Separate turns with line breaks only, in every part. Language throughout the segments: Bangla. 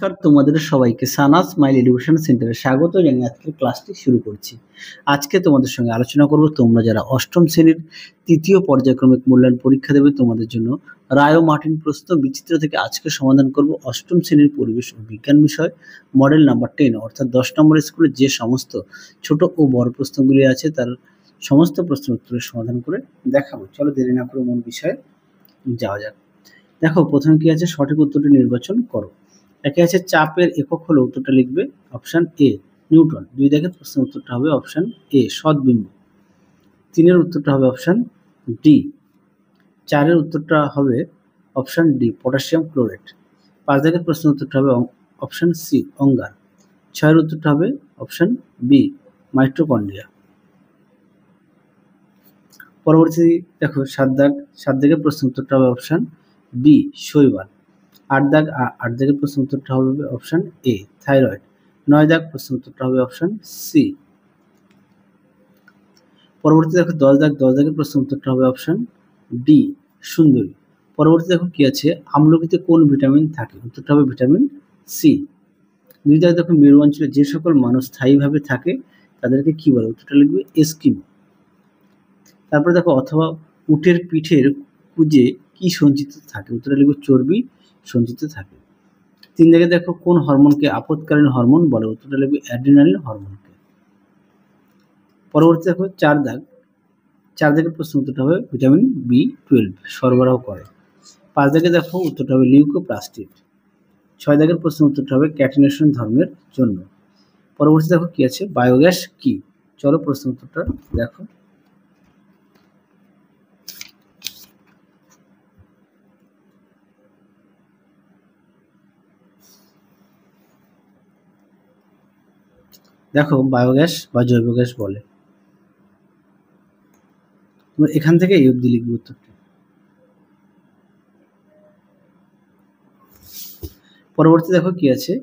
নমস্কার তোমাদের সবাইকে সানাস স্মাইল এডুকেশন সেন্টারে স্বাগত জানিয়ে আজকের ক্লাসটি শুরু করছি। আজকে তোমাদের সঙ্গে আলোচনা করব তোমরা যারা অষ্টম শ্রেণীর তৃতীয় পর্যায়ক্রমিক মূল্যায়ন পরীক্ষা দেবে তোমাদের জন্য রায় ও মার্টিন প্রশ্ন বিচিত্র থেকে আজকে সমাধান করব অষ্টম শ্রেণীর পরিবেশ ও বিজ্ঞান বিষয় মডেল নাম্বার 10 অর্থাৎ 10 নম্বর স্কুলে যে সমস্ত ছোট ও বড় প্রশ্নগুলি আছে তার সমস্ত প্রশ্ন উত্তরের সমাধান করে দেখাবো। চলো দেরি না করে মূল বিষয়ে যাওয়া যাক। দেখো প্রথমে কি আছে, সঠিক উত্তরটি নির্বাচন করো। একে আছে চাপের একক হলো, উত্তরটা লিখবে অপশন এ নিউটন। 2 দাগের প্রশ্নের উত্তরটা হবে অপশন এ সদ্বিম্ব। 3-এর উত্তরটা হবে অপশন ডি। 4-এর উত্তরটা হবে অপশন ডি পটাশিয়াম ক্লোরাইড। 5 দাগের প্রশ্নের উত্তরটা হবে অপশন সি অঙ্গার। 6-এর উত্তরটা হবে অপশন বি মাইটোকন্ড্রিয়া। পরবর্তী দেখো 7 দাগের প্রশ্নের উত্তরটা হবে অপশন বি শৈবাল। 8 দাগের প্রশ্ন উত্তরটা হবে অপশন এ থাইরয়েড। 9 দাগ প্রশ্ন উত্তরটা হবে অপশন সি। পরবর্তী দেখো 10 দাগের প্রশ্ন উত্তরটা হবে অপশন ডি সুন্দরী। পরবর্তী দেখো কি আছে, আমলকিতে কোন ভিটামিন থাকে, উত্তরটা হবে ভিটামিন সি। 2 দাগ দেখো মেরু অঞ্চলে যে সকল মানুষ স্থায়ীভাবে থাকে তাদেরকে কি বলে, উত্তরটা লিখবে এস্কিমো। তারপরে দেখো অথবা উটের পিঠের কুঁজে কি সঞ্চিত থাকে, উত্তরটা লিখবে চর্বি সঞ্চিত থাকে। 3 দাগে দেখো কোন হরমোনকে আপদকালীন হরমোন বলে, উত্তরটা লিখবে অ্যাড্রিনালিন হরমোনকে। পরবর্তী দেখো 4 দাগের প্রশ্ন উত্তরটা হবে ভিটামিন B12 সরবরাহ করে। 5 দাগে দেখো উত্তরটা হবে লিউকোপ্লাস্টিড। 6 দাগের প্রশ্ন উত্তরটা হবে ক্যাটিনেশন ধর্মের জন্য। পরবর্তী দেখো কি আছে, বায়োগ্যাস কি। চলো প্রশ্ন উত্তরটা দেখো। দেখো বায়োগ্যাস বা জৈব গ্যাস বলে। এখান থেকে এই অবধি লিখবে উত্তরটা। পরবর্তী দেখো কি আছে,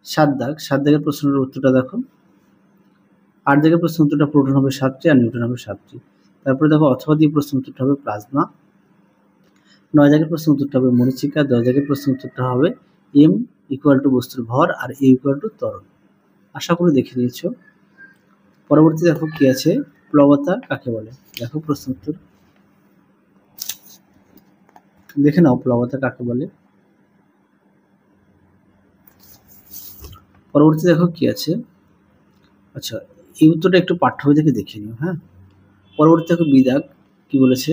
7 দাগের প্রশ্নের উত্তরটা দেখো। 8 দাগের প্রশ্ন উত্তরটা প্রোটন হবে 7টি আর নিউট্রন হবে 7টি। তারপরে দেখো অথবা দিয়ে প্রশ্ন উত্তরটা হবে প্লাজমা। 9 দাগের প্রশ্ন উত্তরটা হবে মরীচিকা। 10 দাগের প্রশ্ন উত্তরটা হবে m = বস্তুর ভর আর a = ত্বরণ। আশা করি দেখে নিয়েছো। পরবর্তী দেখো কি আছে, প্লবতা কাকে বলে, দেখো প্রশ্ন উত্তর দেখে নাও প্লবতা কাকে বলে। পরবর্তী দেখো কি আছে, আচ্ছা এই উত্তরটা একটু পাঠ্য বই থেকে দেখে নিও। হ্যাঁ, পরবর্তী দেখো বিদাগ কি বলেছে,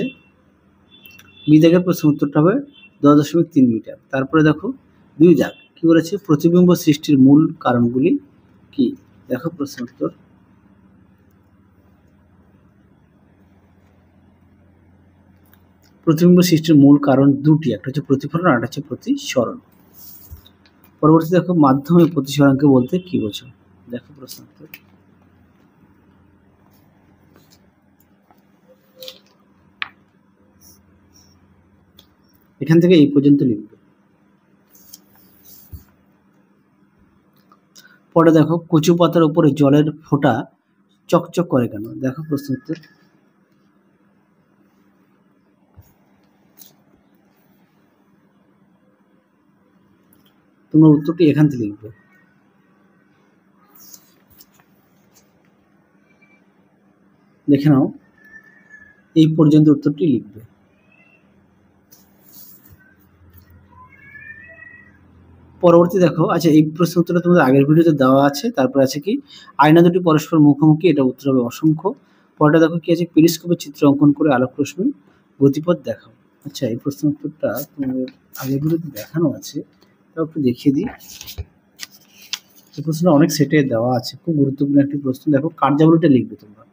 বিদাগের প্রশ্ন উত্তরটা হবে 10.3 মিটার। তারপরে দেখো 2 দাগ কি বলেছে, প্রতিবিম্ব সৃষ্টির মূল কারণগুলি কি, দেখো প্রশ্ন উত্তর। প্রতিবিম্ব সৃষ্টির মূল কারণ দুটি, একটা হচ্ছে প্রতিফলন আর একটা হচ্ছে প্রতিসরণ। পরবর্তী দেখো মাধ্যমে প্রতিসরণকে বলতে কি বোঝো, দেখো প্রশ্ন উত্তর। এখান থেকে এই পর্যন্ত লিখবে। পরে দেখো কচু পাতার উপরে জলের ফোঁটা চকচক করে কেন, দেখো প্রশ্ন উত্তর। তোমার উত্তরটি এখান থেকে লিখবে। দেখে নাও এই পর্যন্ত উত্তরটি লিখবে। পরবর্তী দেখো, আচ্ছা এই প্রশ্ন উত্তরটা তোমাদের আগের ভিডিওতে দেওয়া আছে। তারপর আছে কি, আয়না দুটি পরস্পর মুখোমুখি, এটা উত্তর হবে অসংখ্য। পরটা দেখো কি আছে, পেরিস্কোপের চিত্র অঙ্কন করে আলোক রশ্মি গতিপথ দেখাও। আচ্ছা এই প্রশ্ন উত্তরটা তোমাদের আগের ভিডিওতে দেখানো আছে, তাও একটু দেখিয়ে দিই। এই প্রশ্নটা অনেক সেটে দেওয়া আছে, খুব গুরুত্বপূর্ণ একটি প্রশ্ন। দেখো কার্যাবলীটা লিখবে তোমরা।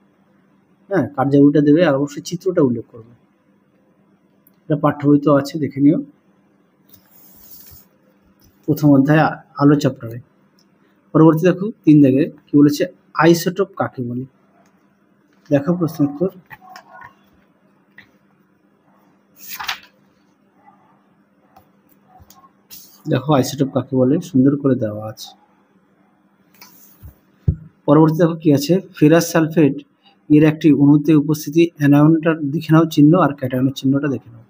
হ্যাঁ, কার্যাবলীটা দেবে আর অবশ্যই চিত্রটা উল্লেখ করবে। এটা পাঠ্য বইতেও আছে, দেখে নিও। প্রথম অধ্যায় আলো চ্যাপ্টারে। পরবর্তী দেখো 3 দাগে কি বলেছে, আইসোটোপ কাকে বলে, দেখো প্রশ্ন উত্তর। দেখো আইসোটোপ কাকে বলে সুন্দর করে দেওয়া আছে। পরবর্তী দেখো কি আছে, ফেরাস সালফেট এর একটি অণুতে উপস্থিতি অ্যানায়নটার দেখে নাও চিহ্ন আর ক্যাটায়নের চিহ্নটা দেখে নাও।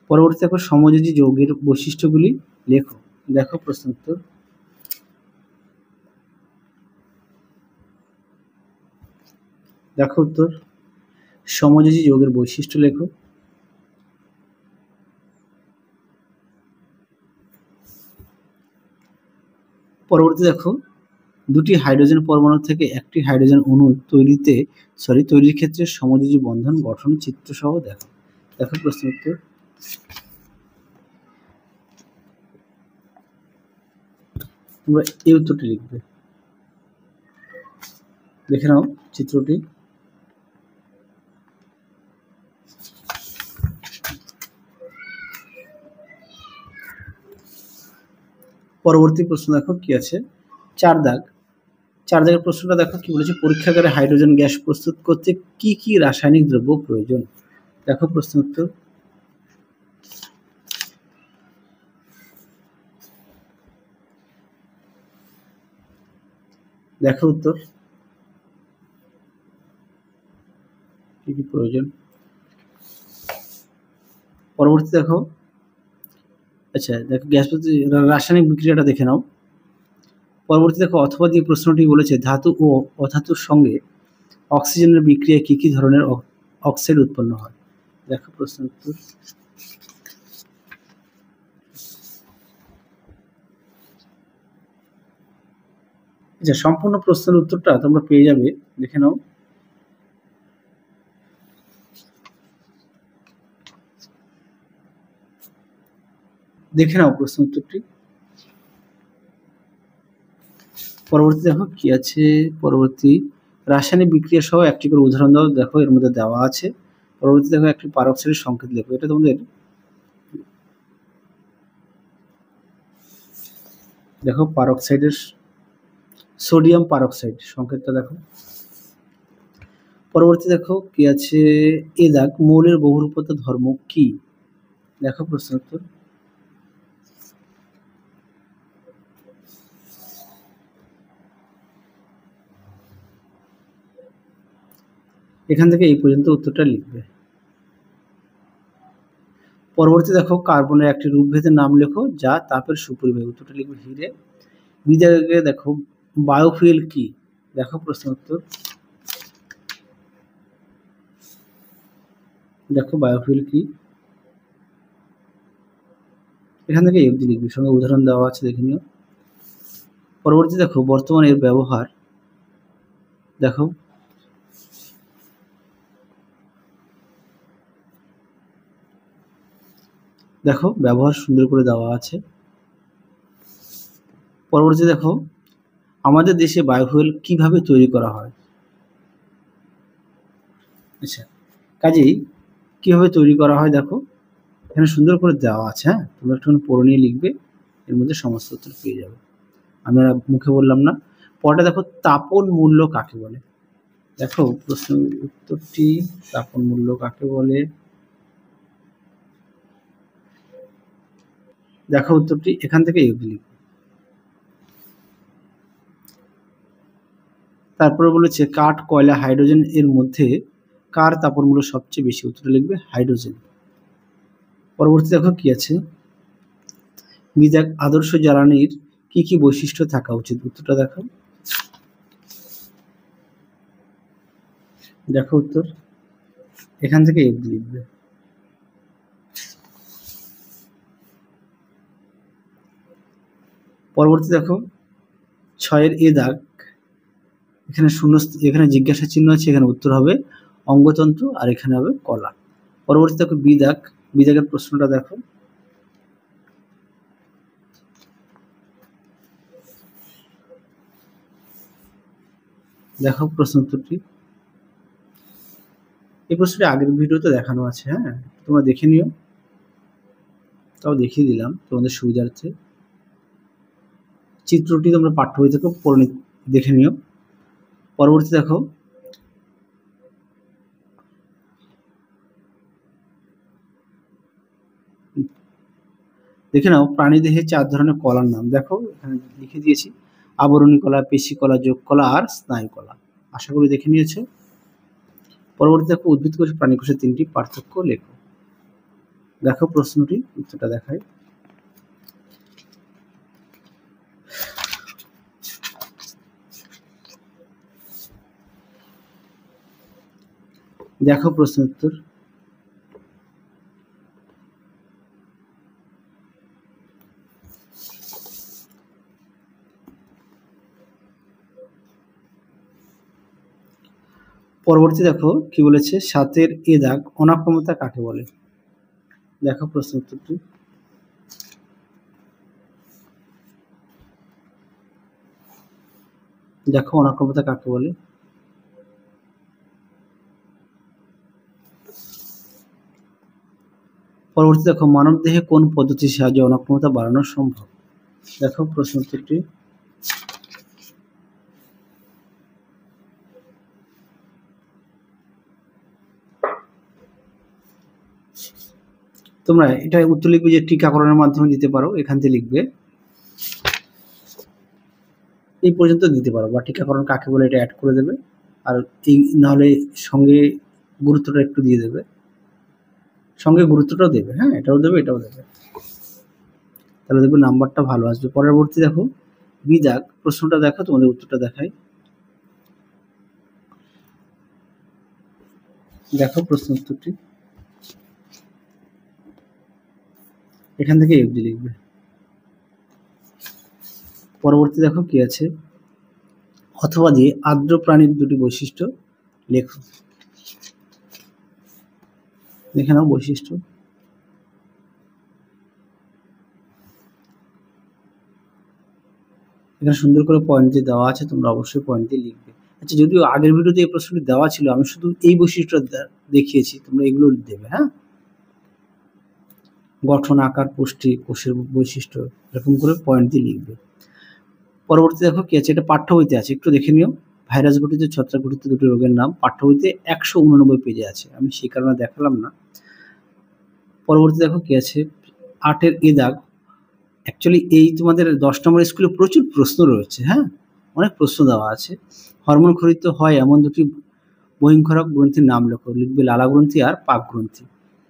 পরবর্তী দেখো সমযোজী যৌগের বৈশিষ্ট্যগুলি লেখো। দেখো প্রশ্ন উত্তর। দেখো উত্তর, সমযোজী যৌগের বৈশিষ্ট্য লেখো। পরবর্তী দেখো, দুটি হাইড্রোজেন পরমাণু থেকে একটি হাইড্রোজেন অণু তৈরির ক্ষেত্রে সমযোজী বন্ধন গঠন চিত্র সহ দেখো। দেখো প্রশ্ন উত্তর। তোমরা এই উত্তরটি লিখবে। দেখে নাও চিত্রটি। পরবর্তী প্রশ্ন দেখো কি আছে, 4 দাগের প্রশ্নটা দেখো কি বলেছে, পরীক্ষাগারে হাইড্রোজেন গ্যাস প্রস্তুত করতে কি কি রাসায়নিক দ্রব্য প্রয়োজন। দেখো প্রশ্ন উত্তর। দেখো উত্তর, কি কি প্রয়োজন। পরবর্তী দেখো, আচ্ছা দেখো গ্যাস রাসায়নিক বিক্রিয়াটা দেখে নাও। পরবর্তী দেখো, অথবা দিয়ে প্রশ্নটি বলেছে ধাতু ও অধাতুর সঙ্গে অক্সিজেনের বিক্রিয়ায় কি কি ধরনের অক্সাইড উৎপন্ন হয়। দেখো প্রশ্ন উত্তর। আচ্ছা সম্পূর্ণ প্রশ্নের উত্তরটা তোমরা পেয়ে যাবে, দেখে নাও। দেখে নাও প্রশ্ন উত্তরটি। পরবর্তী দেখো কি আছে, পরবর্তী রাসায়নিক বিক্রিয়া সহ একটি করে উদাহরণ দাও। দেখো এর মধ্যে দেওয়া আছে। পরবর্তী দেখো একটি পারক্সাইডের সংকেত লেখো। এটা তোমাদের দেখো পারক্সাইডের, সোডিয়াম পারক্সাইড সংকেতটা দেখো। পরবর্তী দেখো কি আছে, এ দাগ, মৌলের বহুরূপতা ধর্ম কি। দেখো প্রশ্ন উত্তর। এখান থেকে এই পর্যন্ত উত্তরটা লিখবে। পরবর্তী দেখো, কার্বনের একটি রূপভেদের নাম লেখো যা তাপের সুপরিবাহী। উত্তরটা লিখবে হিরে। বিদায়কে দেখো, বায়োফুয়েল কি। দেখো প্রশ্ন উত্তর। দেখো বায়োফুয়েল কি, এখান থেকে এফডি লিখবে, সঙ্গে উদাহরণ দেওয়া আছে দেখে নিও। পরবর্তী দেখো, বর্তমানে এর ব্যবহার। দেখো দেখো ব্যবহার সুন্দর করে দেওয়া আছে। পরবর্তী দেখো, আমাদের দেশে বায়োফুয়েল কিভাবে তৈরি করা হয়। আচ্ছা কাজেই কিভাবে তৈরি করা হয় দেখো এখানে সুন্দর করে দেওয়া আছে। হ্যাঁ তোমরা একটুখানি পড়ে নিয়ে লিখবে, এর মধ্যে সমস্ত উত্তর পেয়ে যাবে, আমি আর মুখে বললাম না। পরটা দেখো, তাপন মূল্য কাকে বলে। দেখো প্রশ্ন উত্তরটি, তাপন মূল্য কাকে বলে। দেখো উত্তরটি এখান থেকে লিখবে। তারপরে বলেছে কাঠ, কয়লা, হাইড্রোজেন এর মধ্যে কার তাপন মূল্য সবচেয়ে বেশি। উত্তরটা লিখবে হাইড্রোজেন। পরবর্তী দেখো কি আছে, আদর্শ জ্বালানির কি কি বৈশিষ্ট্য থাকা উচিত। উত্তরটা দেখো। দেখো উত্তর এখান থেকে লিখবে। পরবর্তী দেখো 6 এ দাগ, এখানে শূন্য, এখানে জিজ্ঞাসা চিহ্ন আছে, এখানে উত্তর হবে অঙ্গতন্ত্র আর এখানে হবে কলা। পরবর্তী দেখো বিদাগের প্রশ্নটা দেখো। দেখো প্রশ্ন উত্তরটি। এই প্রশ্নটি আগের ভিডিওতে দেখানো আছে, হ্যাঁ তোমরা দেখে নিও, তাও দেখিয়ে দিলাম তোমাদের সুবিধার্থে। চিত্রটি তোমরা পাঠ্য বই থেকে পড়ে দেখে নিও। পরবর্তী দেখো, দেখে নাও প্রাণীদেহে 4 ধরনের কলার নাম। দেখো এখানে লিখে দিয়েছি, আবরণী কলা, পেশি কলা, যোগ কলা আর স্নায়ু কলা। আশা করি দেখে নিয়েছো। পরবর্তী দেখো, উদ্ভিদ কোষ, প্রাণী কোষের 3টি পার্থক্য লেখো। দেখো প্রশ্নটি, উত্তরটা দেখায়। দেখো প্রশ্ন উত্তর। পরবর্তী দেখো কি বলেছে, 7-এর এ দাগ অনাক্রম্যতা কাকে বলে? দেখো প্রশ্ন উত্তরটি। দেখো অনাক্রম্যতা কাকে বলে? পরবর্তী দেখো মানবদেহে কোন পদ্ধতির সাহায্যে অনাক্রম্যতা বাড়ানো সম্ভব? দেখো প্রশ্ন উত্তরটি। তোমরা এটা উত্তর লিখবে যে টিকাকরণের মাধ্যমে দিতে পারো, এখান থেকে লিখবে এই পর্যন্ত দিতে পারো, বা টিকাকরণ কাকে বলে এটা অ্যাড করে দেবে, আর এই নাহলে সঙ্গে গুরুত্বটা একটু দিয়ে দেবে, সঙ্গে গুরুত্বটাও দেবে, হ্যাঁ এটাও দেবে এটাও দেবে, তাহলে দেখবে নাম্বারটা ভালো আসবে। পরবর্তী দেখো বি দাগ, প্রশ্নটা দেখো, তোমাদের উত্তরটা দেখাই। দেখো প্রশ্ন উত্তরটি, এখান থেকে এফডি লিখবে। পরবর্তী দেখো কি আছে, অথবা দিয়ে আর্দ্র প্রাণীর দুটি বৈশিষ্ট্য লেখো। দেখে নাও বৈশিষ্ট্য। এখানে সুন্দর করে পয়েন্ট দিয়ে দেওয়া আছে, তোমরা অবশ্যই পয়েন্ট দিয়ে লিখবে। আচ্ছা, যদিও আগের ভিডিওতে এই প্রশ্নটি দেওয়া ছিল, আমি শুধু এই বৈশিষ্ট্যটা দেখিয়েছি, তোমরা এগুলো দেবে। হ্যাঁ, গঠন, আকার, পুষ্টি, কোষের বৈশিষ্ট্য, এরকম করে পয়েন্ট দিয়ে লিখবে। পরবর্তী দেখো কি আছে, এটা পাঠ্য বইতে আছে, একটু দেখে নিও। ভাইরাস ঘটিত, ছত্রাক ঘটিত দুটি রোগের নাম পাঠ্য বইতে 189 পেজে আছে, আমি সেই কারণে দেখালাম না। পরবর্তী দেখো কি আছে, 8-এর এ দাগ, অ্যাকচুয়ালি এই তোমাদের 10 নম্বর স্কুলে প্রচুর প্রশ্ন রয়েছে, হ্যাঁ অনেক প্রশ্ন দেওয়া আছে। হরমোন খরিত হয় এমন দুটি বহিঃক্ষরক গ্রন্থির নাম লেখো। লিখবে লালা গ্রন্থি আর পাক গ্রন্থি।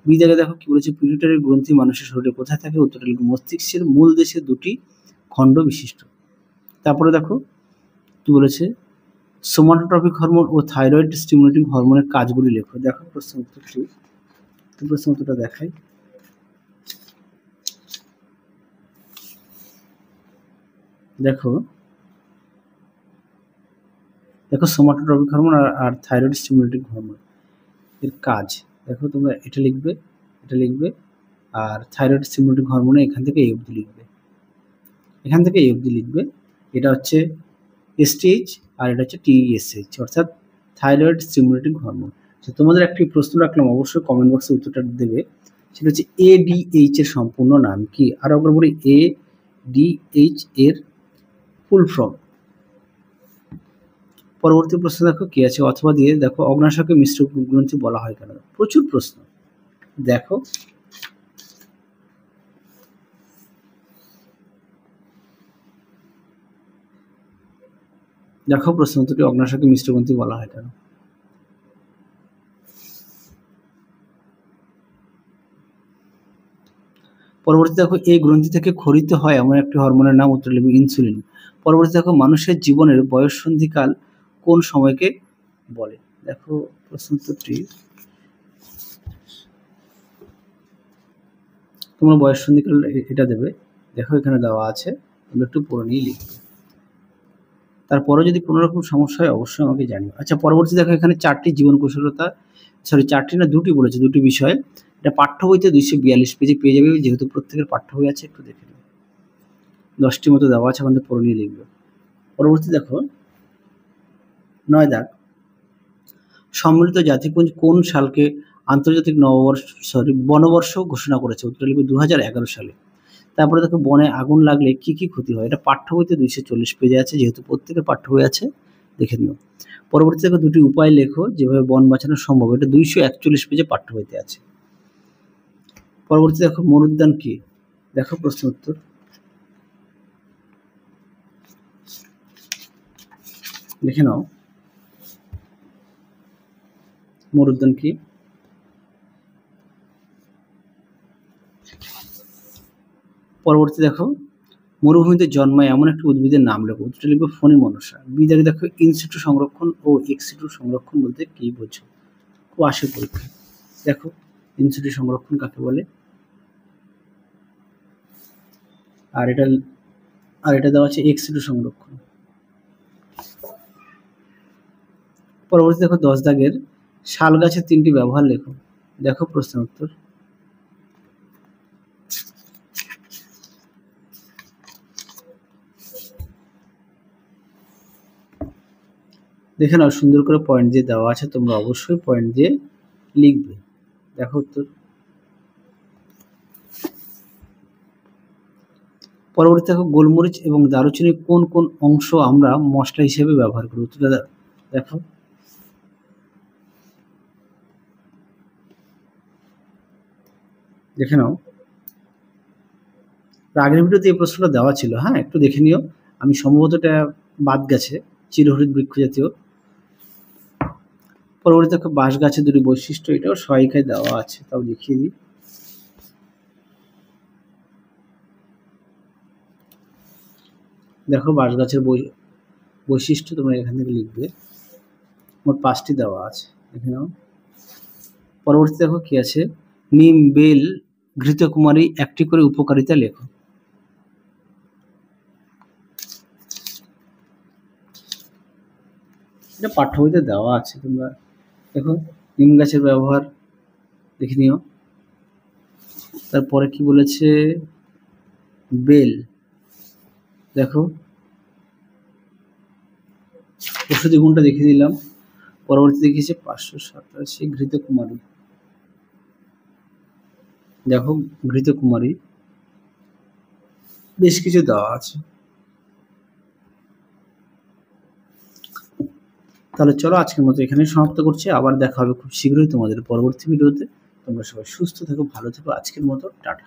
বি দাগে দেখো কি বলেছে, পিটুইটারি গ্রন্থি মানুষের শরীরে কোথায় থাকে? উত্তরটা লিখবে মস্তিষ্কের মূল দেশে দুটি খণ্ড বিশিষ্ট। তারপরে দেখো কি বলেছে, সোমাটোট্রপিক হরমোন ও থাইরয়েড স্টিমুলেটিং হরমোনের কাজগুলি লেখো। দেখো প্রশ্ন উত্তরটি, প্রশ্ন উত্তরটা দেখাই। দেখো দেখো সোমাটোট্রপিক হরমোন আর থাইরয়েড স্টিমুলেটিং হরমোন এর কাজ দেখো, তোমরা এটা লিখবে এটা লিখবে, আর থাইরয়েড স্টিমুলেটিং হরমোনে এখান থেকে এই অবধি লিখবে, এখান থেকে এই অবধি লিখবে। এটা হচ্ছে এসটিএইচ আর এটা হচ্ছে টিএসএইচ, অর্থাৎ থাইরয়েড স্টিমুলেটিং হরমোন। তো তোমাদের একটি প্রশ্ন রাখলাম, অবশ্যই কমেন্ট বক্সে উত্তরটা দেবে। সেটা হচ্ছে এডিএইচ এর সম্পূর্ণ নাম কি? আর একবার বলি, এডিএইচ এর ফুল ফর্ম। পরবর্তী প্রশ্ন দেখো কি আছে, অথবা দিয়ে দেখো অগ্নাশয়কে মিশ্র গ্রন্থি বলা হয় কেন? প্রচুর প্রশ্ন। দেখো দেখো প্রশ্ন উত্তরটি, অগ্নাশয়কে মিশ্র গ্রন্থি বলা হয় কেন? পরবর্তী দেখো এই গ্রন্থি থেকে খরিত হয় এমন একটি হরমোনের নাম, উত্তর লিখবে ইনসুলিন। পরবর্তী দেখো মানুষের জীবনের বয়ঃসন্ধিকাল কোন সময়কে বলে? দেখো প্রশ্ন উত্তরটি, তোমরা বয়ঃসন্ধিকাল এটা দেবে। দেখো এখানে দেওয়া আছে, তোমরা একটু পড়ে নিয়ে লিখবে। তারপরে যদি কোনো রকম সমস্যা হয় অবশ্যই আমাকে জানিও। আচ্ছা, পরবর্তী দেখো এখানে 4টি জীবন কৌশলতা, সরি 4টি না 2টি বলেছে, 2টি বিষয়। এটা পাঠ্য বইতে 242 পেজে পেয়ে যাবে, যেহেতু প্রত্যেকের পাঠ্য বই আছে, একটু দেখে নেবে। 10টি মতো দেওয়া আছে, আমাদের পড়ে নিয়ে লিখবে। পরবর্তী দেখো 9 দাগ, সম্মিলিত জাতিপুঞ্জ কোন সালকে আন্তর্জাতিক বনবর্ষ ঘোষণা করেছে? উত্তর লিখবে 2011 সালে। তারপরে দেখো বনে আগুন লাগলে কি কি ক্ষতি হয়? এটা পাঠ্য বইতে 240 পেজে আছে, যেহেতু প্রত্যেকের পাঠ্য বই আছে, দেখে নিও। পরবর্তী দেখো 2টি উপায় লেখো যেভাবে বন বাঁচানো সম্ভব। এটা 241 পেজে পাঠ্য বইতে আছে। পরবর্তী দেখো মরুদ্যান কি? দেখো প্রশ্ন উত্তর। দেখে নাও মরুদ্যান কি। পরবর্তী দেখো মরুভূমিতে জন্মায় এমন একটি উদ্ভিদের নাম লেখো। উত্তরটা লিখবে ফণি মনসা। বি দাগে দেখো ইনসিটু সংরক্ষণ ও এক্সিটু সংরক্ষণ বলতে কি বোঝো? খুব আসে পরীক্ষা। দেখো ইনসিডি সংরক্ষণ কাকে বলে, আর এটা দেওয়া আছে এক্সিডি সংরক্ষণ। পরবর্তী দেখো 10 দাগের শাল গাছের 3টি ব্যবহার লেখো। দেখো প্রশ্নের উত্তর। দেখে নাও সুন্দর করে পয়েন্ট দিয়ে দেওয়া আছে, তোমরা অবশ্যই পয়েন্ট দিয়ে লিখবে। দেখো উত্তর। পরবর্তী দেখো গোলমরিচ এবং দারুচিনির কোন কোন অংশ আমরা মশলা হিসেবে ব্যবহার করি। উত্তরটা দেখো। দেখে নাও, আগের ভিডিওতে এই প্রশ্নটা দেওয়া ছিল, হ্যাঁ একটু দেখে নিও। আমি সম্ভবত এটা বাদ গেছে, চিরহরিৎ বৃক্ষ জাতীয়। পরবর্তী দেখো বাঁশ গাছের 2টি বৈশিষ্ট্য, এটাও সহায়িকায় দেওয়া আছে, তাও দেখিয়ে দিই। দেখো বাঁশ গাছের বৈশিষ্ট্য তোমরা এখান থেকে লিখবে, মোট 5টি দেওয়া আছে, দেখে নাও। পরবর্তী দেখো কি আছে, নিম, বেল, ঘৃতকুমারী 1টি করে উপকারিতা লেখো। এটা পাঠ্য বইতে দেওয়া আছে, তোমরা দেখো নিম গাছের ব্যবহার দেখে নিও। তারপরে কি বলেছে, বেল, দেখো ওষুধি গুণটা দেখিয়ে দিলাম। পরবর্তী দেখিয়েছে 587 ঘৃতকুমারী, দেখো ঘৃতকুমারী বেশ কিছু দেওয়া আছে। তাহলে চলো আজকের মতো এখানে সমাপ্ত করছি, আবার দেখা হবে খুব শীঘ্রই তোমাদের পরবর্তী ভিডিওতে। তোমরা সবাই সুস্থ থেকো, ভালো থেকো, আজকের মতো টাটা।